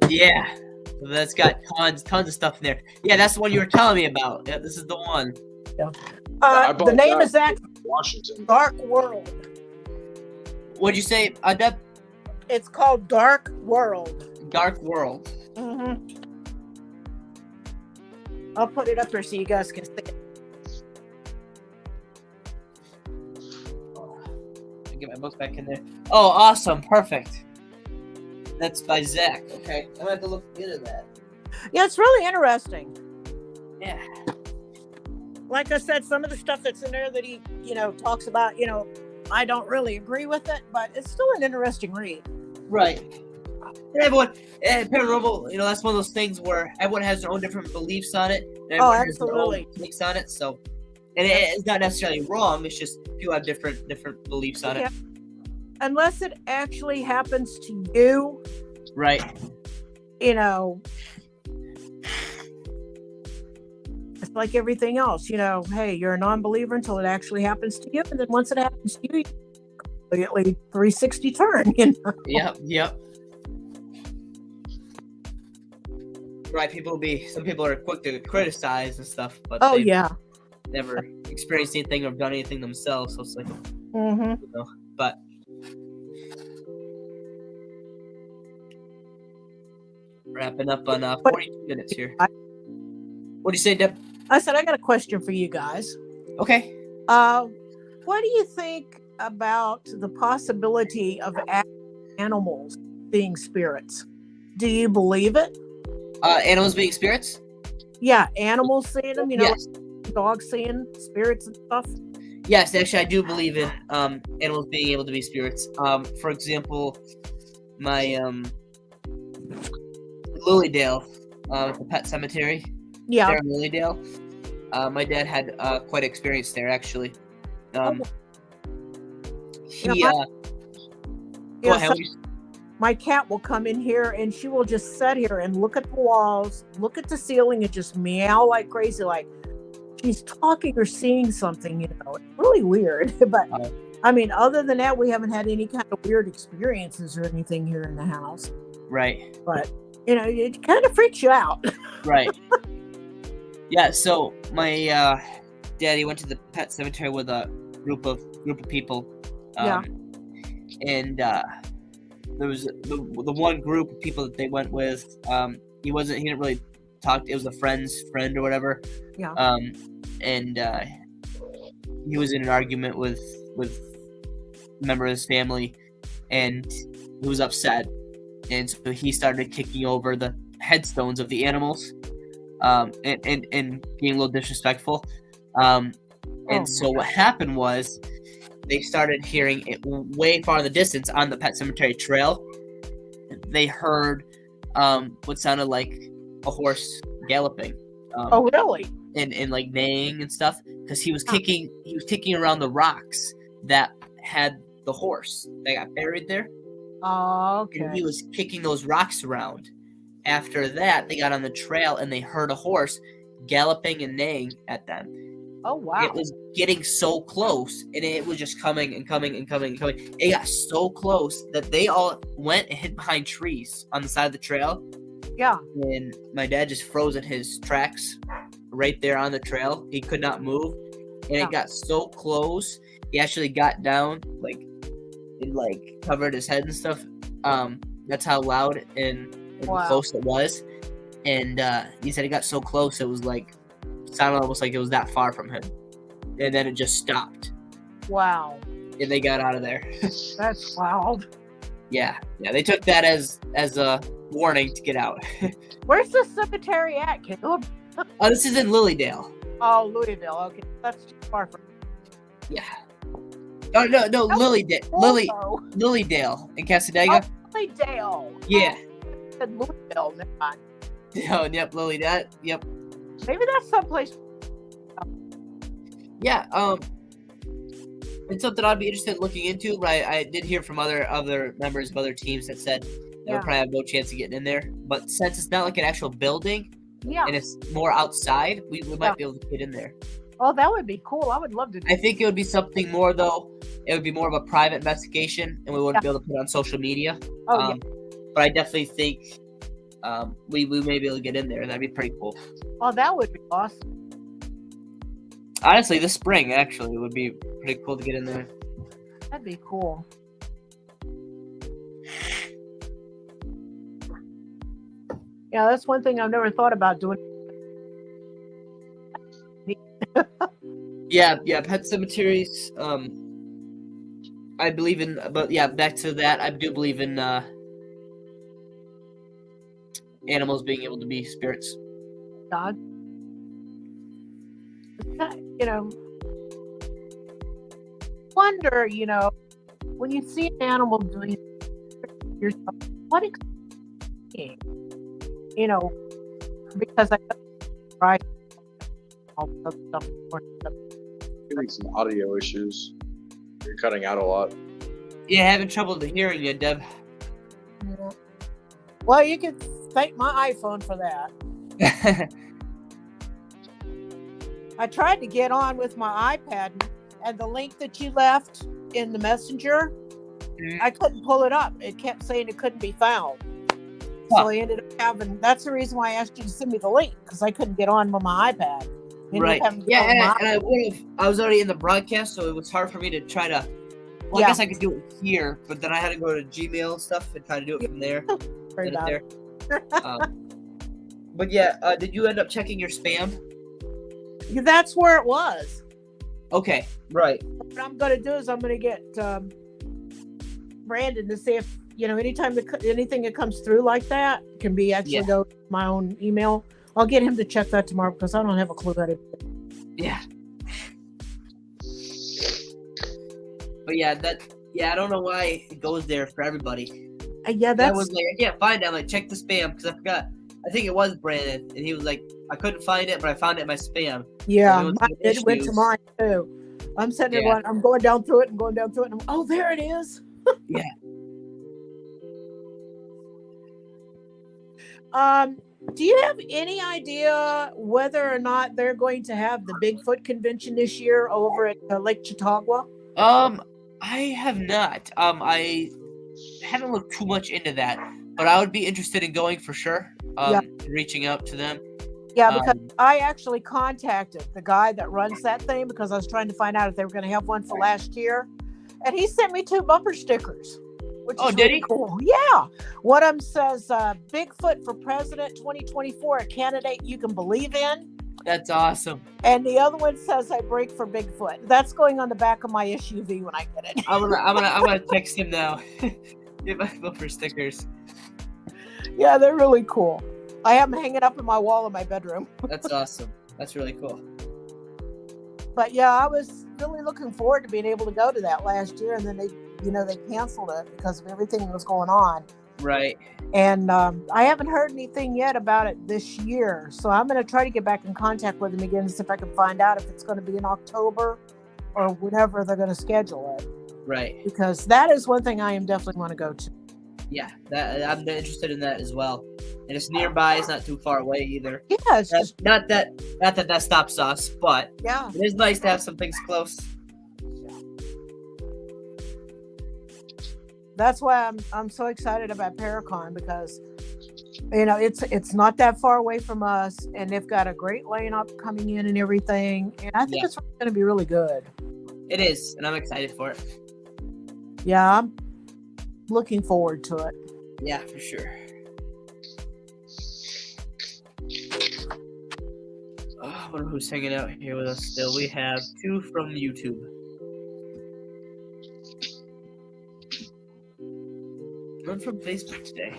Yeah, that's got tons of stuff in there. Yeah, that's the one you were telling me about. Yeah, this is the one. Yeah. I bought The name that is actually in Washington. Dark World. What'd you say, Deb? It's called Dark World. Dark World. Mm-hmm. I'll put it up here so you guys can see it. I'll get my book back in there. Oh, awesome. Perfect. That's by Zach. Okay. I'm going to have to look into that. Yeah, it's really interesting. Yeah. Like I said, some of the stuff that's in there that he, talks about, I don't really agree with it, but it's still an interesting read. Right. And everyone, paranormal, that's one of those things where everyone has their own different beliefs on it. And everyone has their absolutely. own takes on it. So, and it's not necessarily wrong. It's just people have different beliefs on it. Unless it actually happens to you, Right. It's like everything else, hey, you're a non-believer until it actually happens to you. And then once it happens to you, completely 360 turn, Yep. Right. Some people are quick to criticize and stuff, but they've never experienced anything or done anything themselves. So it's like, but. Wrapping up on 42 minutes here. What do you say, Deb? I said, I got a question for you guys. Okay. What do you think about the possibility of animals being spirits? Do you believe it? Animals being spirits? Yeah, animals seeing them, Yes. like dogs seeing spirits and stuff. Yes, actually, I do believe in animals being able to be spirits. For example, my Lilydale, the pet cemetery. Yeah. There in Lilydale. My dad had quite experience there, actually. Go ahead. My cat will come in here and she will just sit here and look at the walls, look at the ceiling, and just meow like crazy, like she's talking or seeing something. It's really weird. But other than that, we haven't had any kind of weird experiences or anything here in the house. Right. But it kind of freaks you out. Right. Yeah. So my daddy went to the pet cemetery with a group of people. And there was the one group of people that they went with. He didn't really talk. It was a friend or whatever. Yeah. And he was in an argument with a member of his family, and he was upset, and so he started kicking over the headstones of the animals, and being a little disrespectful. So what happened was, they started hearing it way far in the distance on the pet cemetery trail. They heard what sounded like a horse galloping. Oh, really? And like neighing and stuff, because he was kicking around the rocks that had the horse that got buried there. Oh, okay. And he was kicking those rocks around. After that, they got on the trail and they heard a horse galloping and neighing at them. Oh, wow. It was getting so close, and it was just coming and coming and coming and coming. It got so close that they all went and hid behind trees on the side of the trail. Yeah. And my dad just froze in his tracks right there on the trail. He could not move. And it got so close, he actually got down, and covered his head and stuff. That's how loud and close it was. And he said it got so close, it was sounded almost like it was that far from him, and then it just stopped. Wow. And they got out of there. That's wild. Yeah, they took that as a warning to get out. Where's the cemetery at, Caleb? Oh, this is in Lilydale. Oh, Louisville. Okay, that's too far from. Yeah. Oh no, That was Lilydale, cool, though. Lilydale in Casadega. Oh, Louisville. Yeah. Oh, I said Louisville. Never mind. Oh, yep, Lilydale. Yep. Maybe that's someplace. Yeah. It's something I'd be interested in looking into. But I did hear from other members of other teams that said they would probably have no chance of getting in there. But since it's not like an actual building, Yeah. and it's more outside, we might be able to get in there. Oh, that would be cool. I would love to do. I think it would be something more, though. It would be more of a private investigation, and we wouldn't be able to put it on social media. Oh, yeah. But I definitely think we may be able to get in there, and that'd be pretty cool. Oh, that would be awesome. Honestly, this spring, actually, would be pretty cool to get in there. That'd be cool. Yeah, that's one thing I've never thought about doing. Yeah, pet cemeteries. I believe in, but yeah, back to that. I do believe in animals being able to be spirits. God. Wonder, when you see an animal doing yourself, what exciting, because I right. Getting some audio issues. You're cutting out a lot. Yeah, having trouble to hearing you, Deb. Well, you can thank my iPhone for that. I tried to get on with my iPad, and the link that you left in the messenger, I couldn't pull it up. It kept saying it couldn't be found. So I ended up having. That's the reason why I asked you to send me the link, because I couldn't get on with my iPad. Right. Yeah, and I would have. I was already in the broadcast, so it was hard for me to try to. Well, I guess I could do it here, but then I had to go to Gmail stuff and try to do it from there. But yeah, did you end up checking your spam? That's where it was. Okay, right. What I'm going to do is I'm going to get Brandon to see if, anytime anything that comes through like that can be actually go to my own email. I'll get him to check that tomorrow because I don't have a clue how to. Yeah. But yeah, I don't know why it goes there for everybody. That was like, I can't find it. I'm like, check the spam because I forgot. I think it was Brandon, and he was like, I couldn't find it, but I found it in my spam. Yeah, it went to mine too. I'm sitting there going, I'm going down through it and going down through it, and oh, there it is. Yeah. Do you have any idea whether or not they're going to have the Bigfoot convention this year over at Lake Chautauqua? I have not. I haven't looked too much into that, but I would be interested in going for sure. Reaching out to them. Yeah, because I actually contacted the guy that runs that thing because I was trying to find out if they were going to have one for last year, and he sent me 2 bumper stickers. Which is did really he? Cool. Yeah. One of them says Bigfoot for President 2024, a candidate you can believe in. That's awesome. And the other one says I break for Bigfoot. That's going on the back of my SUV when I get it. I'm gonna text him now. Get my bumper stickers. Yeah, they're really cool. I have them hanging up in my wall in my bedroom. That's awesome. That's really cool. But yeah, I was really looking forward to being able to go to that last year, and then they canceled it because of everything that was going on. Right. And I haven't heard anything yet about it this year, so I'm going to try to get back in contact with them again to see if I can find out if it's going to be in October or whenever they're going to schedule it. Right. Because that is one thing I am definitely want to go to. Yeah, I'm interested in that as well. And it's nearby; it's not too far away either. Yeah, it's not that stops us, but yeah, it is nice to have some things close. That's why I'm so excited about Paracon, because it's not that far away from us, and they've got a great lineup coming in and everything, and I think it's going to be really good. It is, and I'm excited for it. Yeah, I'm looking forward to it. Yeah, for sure. I wonder who's hanging out here with us still. We have 2 from YouTube. One from Facebook today.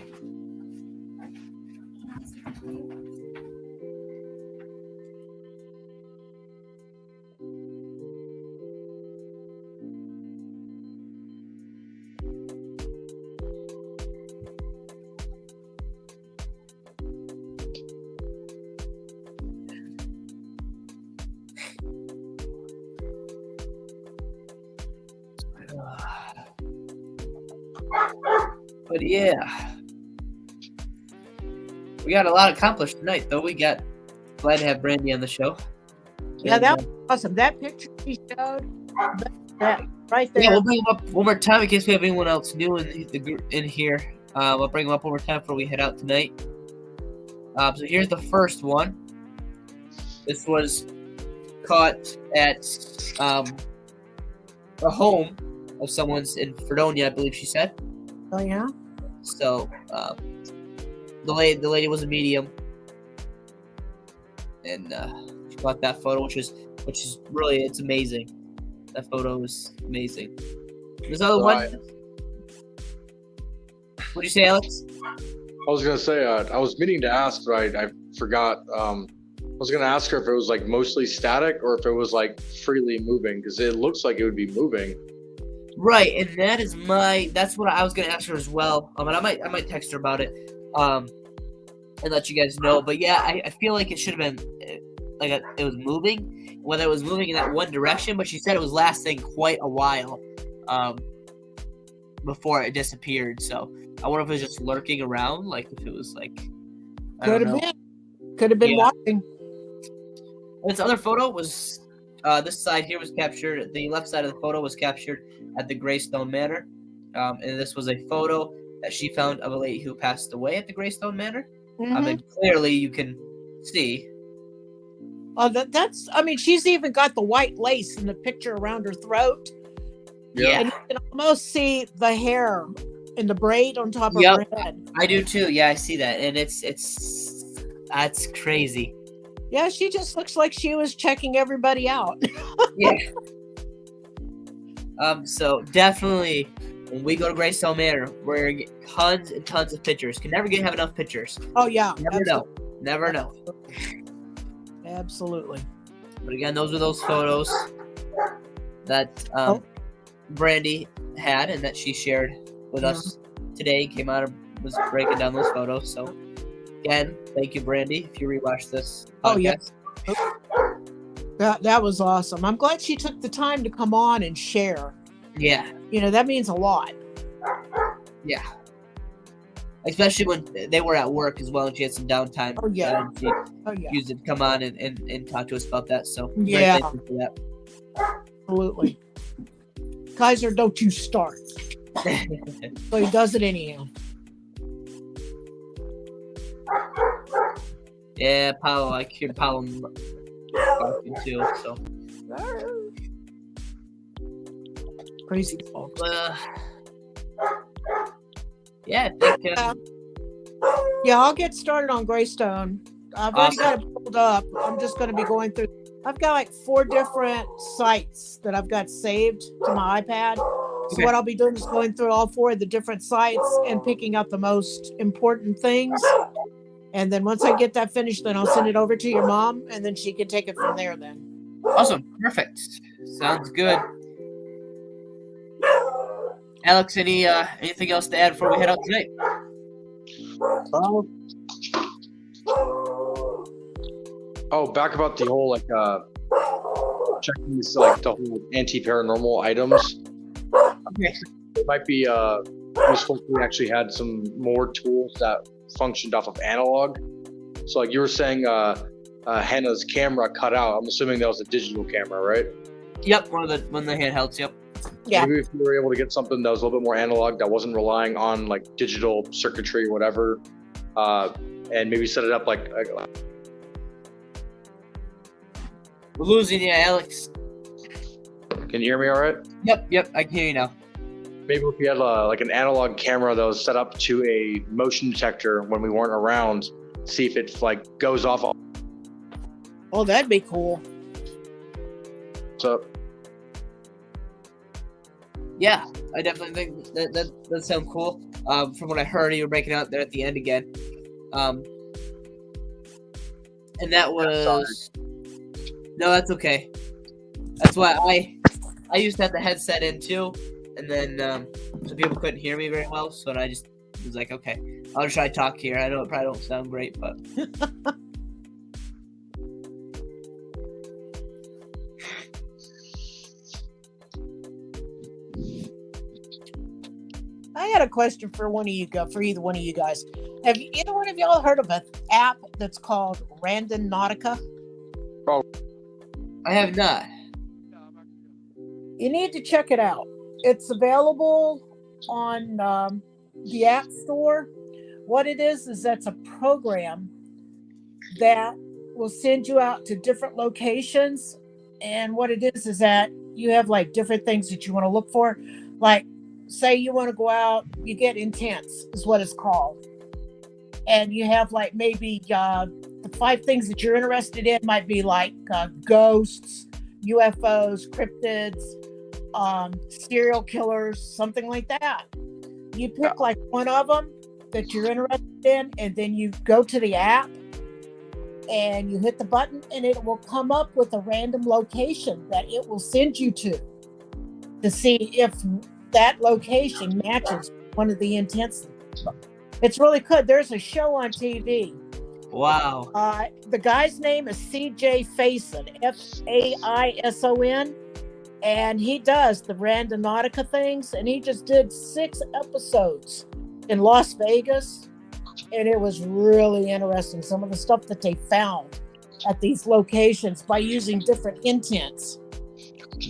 But yeah, we got a lot accomplished tonight, though. Glad to have Brandy on the show. Yeah, And, that was awesome. That picture she showed, that right there. yeah, we'll bring him up one more time in case we have anyone else new in here. I'll bring him up one more time before we head out tonight. So here's the first one. This was caught at a home of someone's in Fredonia, I believe she said. Oh yeah. So the lady was a medium, and she got that photo, which is really, it's amazing. That photo is amazing. There's another one. What'd you say, Alex? I was gonna say I was meaning to ask, but I forgot. I was gonna ask her if it was like mostly static or if it was like freely moving, because it looks like it would be moving. Right, and that's what I was gonna ask her as well. And I might text her about it, and let you guys know. But yeah, I feel like it should have been it was moving, whether it was moving in that one direction. But she said it was lasting quite a while, before it disappeared. So I wonder if it was just lurking around, like if it was like Could have been watching. This other photo was this side here was captured. The left side of the photo was captured at the Greystone Manor, and this was a photo that she found of a lady who passed away at the Greystone Manor. Mm-hmm. And clearly you can see. Oh, that's. I mean, she's even got the white lace in the picture around her throat. Yeah, And you can almost see the hair in the braid on top of her head. I do too. Yeah, I see that, and it's that's crazy. Yeah, she just looks like she was checking everybody out. Yeah. So definitely, when we go to Greystone Manor, we're gonna get tons and tons of pictures. Can never have enough pictures. Oh yeah, Never know. Absolutely. But again, those are those photos that Brandy had and that she shared with us today. Came out and was breaking down those photos. So again, thank you, Brandy, if you rewatch this podcast. Oh yeah. That was awesome. I'm glad she took the time to come on and share. Yeah. You know, that means a lot. Yeah. Especially when they were at work as well and she had some downtime. Oh yeah. She used it to come on and talk to us about that. So yeah. Thank you for that. Absolutely. Kaiser, don't you start. So he does it anyhow. Yeah, Paolo, I hear Paolo talking too, so. Crazy folks. Yeah, I think. Yeah, I'll get started on Greystone. I've already got it pulled up. I'm just going to be going through. I've got like 4 different sites that I've got saved to my iPad. So what I'll be doing is going through all 4 of the different sites and picking out the most important things. And then once I get that finished, then I'll send it over to your mom, and then she can take it from there then. Awesome. Perfect. Sounds good. Alex, anything else to add before we head out tonight? Back about the whole checking these the whole anti-paranormal items. Okay. It might be useful if we actually had some more tools that functioned off of analog. So like you were saying, Hannah's camera cut out. I'm assuming that was a digital camera, right? Yep, one of the handhelds. Yep. Yeah. Maybe if you were able to get something that was a little bit more analog, that wasn't relying on like digital circuitry or whatever, and maybe set it up like. We're losing you, Alex. Can you hear me all right? Yep, I can hear you now. Maybe if we had like an analog camera that was set up to a motion detector when we weren't around, see if it like goes off. Oh, that'd be cool. So. Yeah, I definitely think that sounds cool. From what I heard, you were breaking out there at the end again. And that was... No, that's okay. That's why I used to have the headset in too, and then some people couldn't hear me very well, so I just was like, okay, I'll try to talk here. I know it probably don't sound great, but... I had a question for for either one of you guys. Have either one of y'all heard of an app that's called Randonautica? I have not. You need to check it out. It's available on the App Store. What it is that's a program that will send you out to different locations. And what it is that you have like different things that you want to look for. Like, say you want to go out, you get intense, is what it's called. And you have like maybe the 5 things that you're interested in might be like ghosts, UFOs, cryptids, serial killers, something like that. You pick like one of them that you're interested in, and then you go to the app and you hit the button, and it will come up with a random location that it will send you to see if that location matches one of the intents. It's really good. There's a show on TV. Wow. The guy's name is CJ Faison, Faison, and he does the Randonautica things, and he just did 6 episodes in Las Vegas, and it was really interesting. Some of the stuff that they found at these locations by using different intents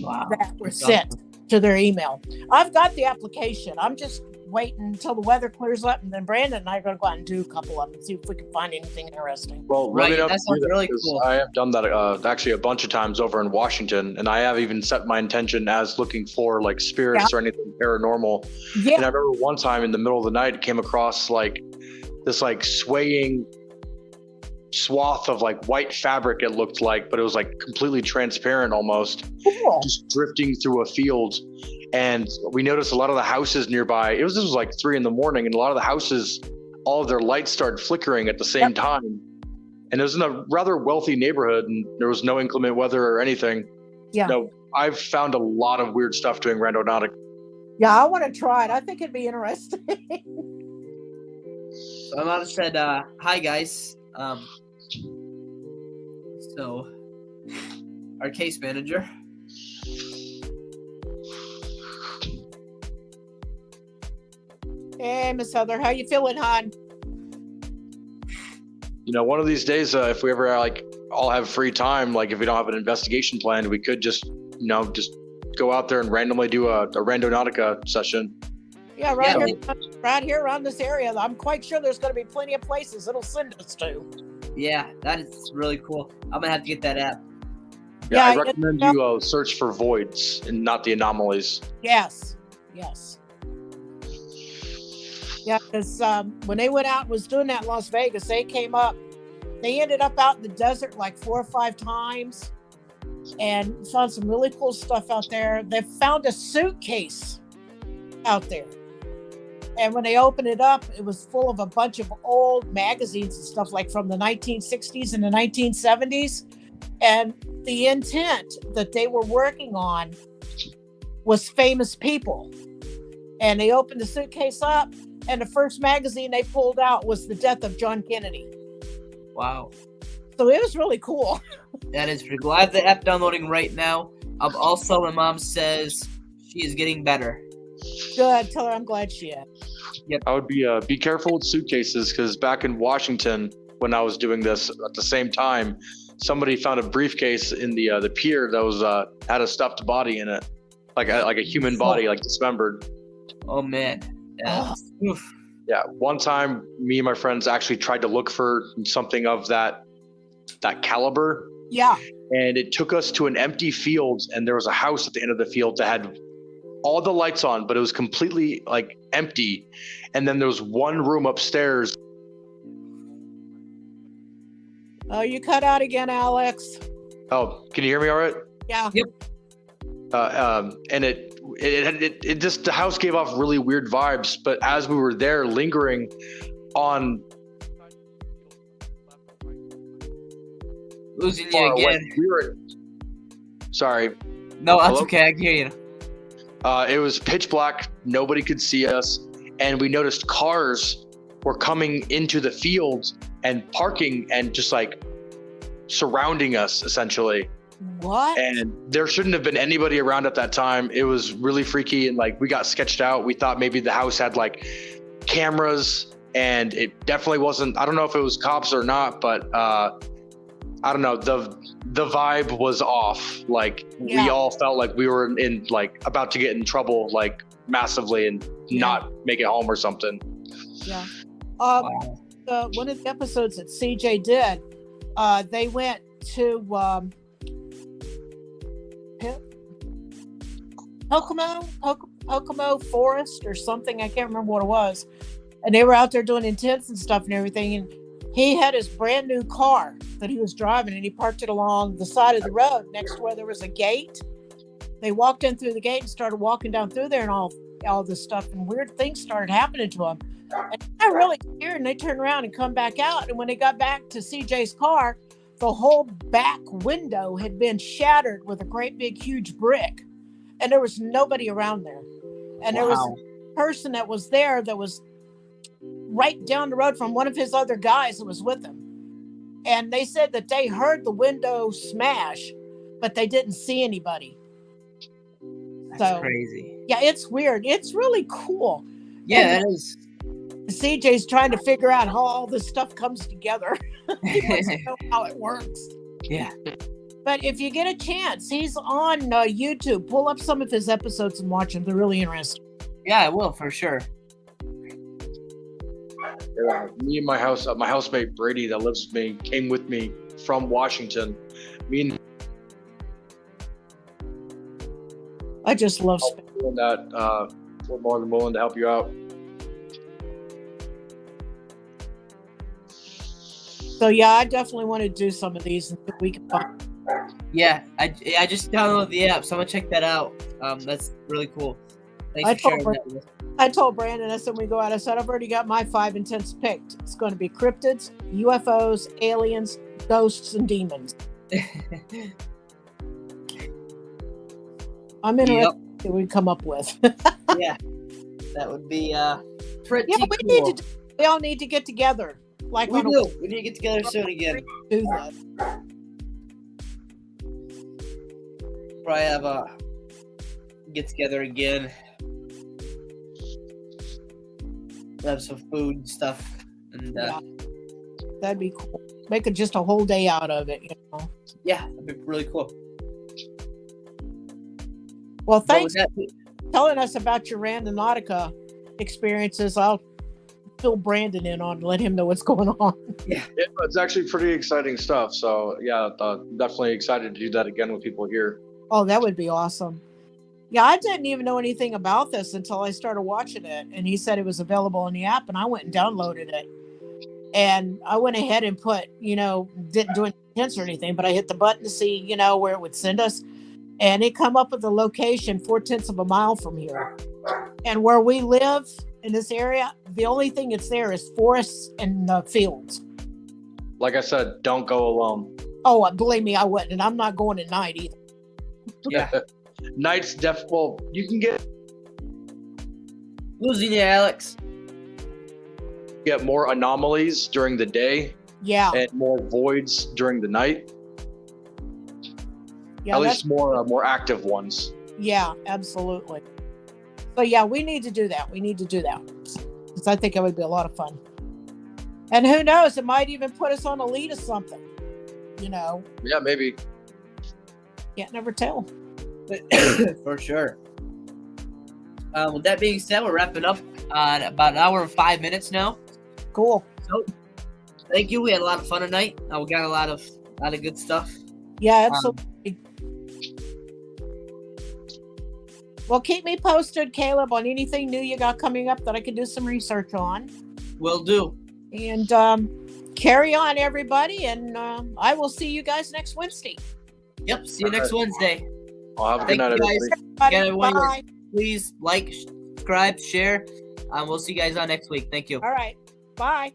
that were sent to their email. I've got the application. I'm just waiting until the weather clears up, and then Brandon and I are going to go out and do a couple of them and see if we can find anything interesting. Well, Right, let me know that if you do sounds really because cool. I have done that actually a bunch of times over in Washington, and I have even set my intention as looking for like spirits or anything paranormal. Yeah. And I remember one time in the middle of the night, came across like this like swaying swath of like white fabric, it looked like, but it was like completely transparent almost, Cool. just drifting through a field. And we noticed a lot of the houses nearby, this was like 3 a.m, and a lot of the houses, all of their lights started flickering at the same time. And it was in a rather wealthy neighborhood, and there was no inclement weather or anything. Yeah. No, I've found a lot of weird stuff doing Randonautica. Yeah, I want to try it. I think it'd be interesting. So I might have said, hi guys. So our case manager. Hey, Miss Heather, how you feeling, hon? You know, one of these days, if we ever like all have free time, like if we don't have an investigation planned, we could just go out there and randomly do a Randonautica session. Yeah, right here around this area. I'm quite sure there's going to be plenty of places it'll send us to. Yeah, that is really cool. I'm gonna have to get that app. Yeah, I Yeah, recommend you search for voids and not the anomalies. Yes. Yeah, because when they went out and was doing that in Las Vegas, they ended up out in the desert like 4 or 5 times and found some really cool stuff out there. They found a suitcase out there. And when they opened it up, it was full of a bunch of old magazines and stuff like from the 1960s and the 1970s. And the intent that they were working on was famous people. And they opened the suitcase up, and the first magazine they pulled out was the death of John Kennedy. Wow. So it was really cool. That is pretty cool. I have the app downloading right now. Also, my mom says she is getting better. Good. Tell her I'm glad she is. I would be careful with suitcases, because back in Washington, when I was doing this at the same time, somebody found a briefcase in the pier that was had a stuffed body in it, like a human body, like dismembered. Oh man. Oof. Yeah, one time, me and my friends actually tried to look for something of that caliber. Yeah. And it took us to an empty field, and there was a house at the end of the field that had all the lights on, but it was completely like empty. And then there was one room upstairs. Oh, you cut out again, Alex. Oh, can you hear me all right? Yeah. Yep. And it just, the house gave off really weird vibes. But as we were there lingering on, Losing you far away, again. we were, sorry. No, that's Hello? okay. I can hear you. It was pitch black. Nobody could see us. And we noticed cars were coming into the field and parking and just like surrounding us essentially. What? And there shouldn't have been anybody around at that time. It was really freaky, and like we got sketched out. We thought maybe the house had like cameras, and it definitely wasn't. I don't know if it was cops or not, but I don't know. The vibe was off. Like we all felt like we were in like about to get in trouble, like massively, and not make it home or something. Yeah. One of the episodes that CJ did, they went to Pocomo Forest or something. I can't remember what it was. And they were out there doing intents and stuff and everything. And he had his brand new car that he was driving, and he parked it along the side of the road next to where there was a gate. They walked in through the gate and started walking down through there, and all this stuff, and weird things started happening to him. And I really scared, and they turned around and come back out. And when they got back to CJ's car, the whole back window had been shattered with a great big huge brick, and there was nobody around there. And there was a person that was there that was right down the road from one of his other guys that was with him. And they said that they heard the window smash, but they didn't see anybody. That's crazy. Yeah, it's weird. It's really cool. Yeah, it is. CJ's trying to figure out how all this stuff comes together. He wants to know how it works. Yeah. But if you get a chance, he's on YouTube. Pull up some of his episodes and watch them. They're really interesting. Yeah, I will for sure. Yeah, me and my housemate Brady that lives with me came with me from Washington. I just love doing that. We're more than willing to help you out. So yeah, I definitely want to do some of these and see if we can find. Yeah, I just downloaded the app, so I'm gonna check that out. That's really cool. Thanks for sharing that with us. I told Brandon, I said, when we go out, I said, I've already got my 5 intents picked. It's going to be cryptids, UFOs, aliens, ghosts, and demons. I'm interested in what we come up with. Yeah, that would be pretty cool. We all need to get together. Like we do. We need to get together soon again. Do that. Probably have a get together again. Have some food and stuff, and that'd be cool. Make it just a whole day out of it, you know. Yeah, that'd be really cool. Well, thanks for telling us about your Randonautica experiences. I'll fill Brandon in on, let him know what's going on. Yeah, it's actually pretty exciting stuff. So yeah, definitely excited to do that again with people here. Oh, that would be awesome. Yeah, I didn't even know anything about this until I started watching it, and he said it was available on the app, and I went and downloaded it. And I went ahead and put, didn't do any hints or anything, but I hit the button to see, where it would send us. And it come up with the location 0.4 of a mile from here. And where we live in this area, the only thing that's there is forests and fields. Like I said, don't go alone. Oh, believe me, I wouldn't. And I'm not going at night either. Yeah. Night's well, you can losing you, Alex. Get more anomalies during the day. Yeah. And more voids during the night. Yeah, at least more active ones. Yeah, absolutely. So yeah, we need to do that. Because I think it would be a lot of fun. And who knows, it might even put us on a lead of something. Yeah, maybe. Can't never tell. For sure. With that being said, we're wrapping up about an hour and 5 minutes now. Cool. So, thank you. We had a lot of fun tonight. We got a lot of good stuff. Yeah, absolutely. Well, keep me posted, Caleb, on anything new you got coming up that I can do some research on. Will do. And carry on, everybody. And I will see you guys next Wednesday. Yep. See you next Wednesday. Well, have a good night, everybody. Bye. Please like, subscribe, share. We'll see you guys on next week. Thank you. All right. Bye.